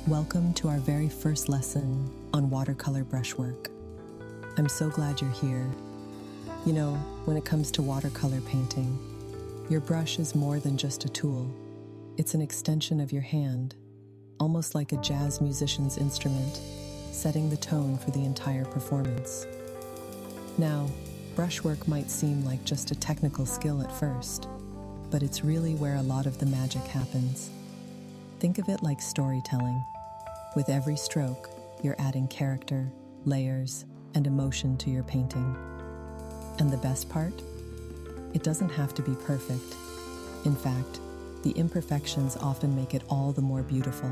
Welcome to our very first lesson on watercolor brushwork. I'm so glad you're here. You know, when it comes to watercolor painting, your brush is more than just a tool. It's an extension of your hand, almost like a jazz musician's instrument, setting the tone for the entire performance. Now, brushwork might seem like just a technical skill at first, but it's really where a lot of the magic happens. Think of it like storytelling. With every stroke, you're adding character, layers, and emotion to your painting. And the best part? It doesn't have to be perfect. In fact, the imperfections often make it all the more beautiful.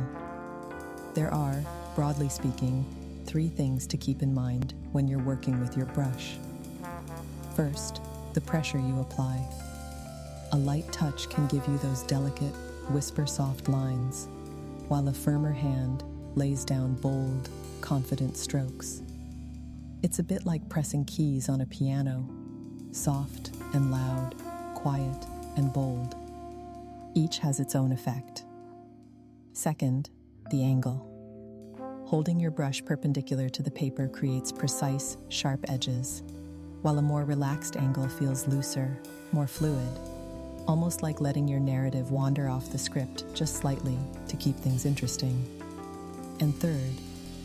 There are, broadly speaking, 3 things to keep in mind when you're working with your brush. First, the pressure you apply. A light touch can give you those delicate, whisper-soft lines, while a firmer hand lays down bold, confident strokes. It's a bit like pressing keys on a piano, soft and loud, quiet and bold. Each has its own effect. Second, the angle. Holding your brush perpendicular to the paper creates precise, sharp edges, while a more relaxed angle feels looser, more fluid, almost like letting your narrative wander off the script just slightly to keep things interesting. And third,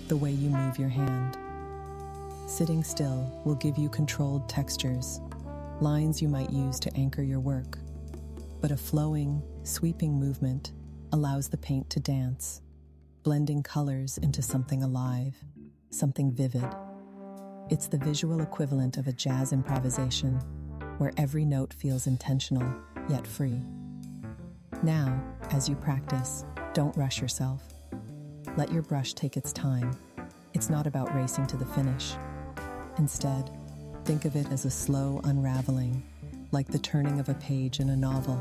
the way you move your hand. Sitting still will give you controlled textures, lines you might use to anchor your work. But a flowing, sweeping movement allows the paint to dance, blending colors into something alive, something vivid. It's the visual equivalent of a jazz improvisation, where every note feels intentional, yet free. Now, as you practice, don't rush yourself. Let your brush take its time. It's not about racing to the finish. Instead, think of it as a slow unraveling, like the turning of a page in a novel.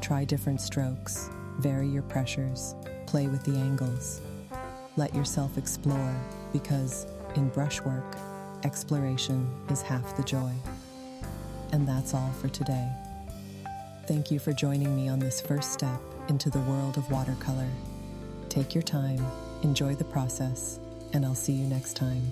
Try different strokes, vary your pressures, play with the angles. Let yourself explore, because in brushwork, exploration is half the joy. And that's all for today. Thank you for joining me on this first step into the world of watercolor. Take your time, enjoy the process, and I'll see you next time.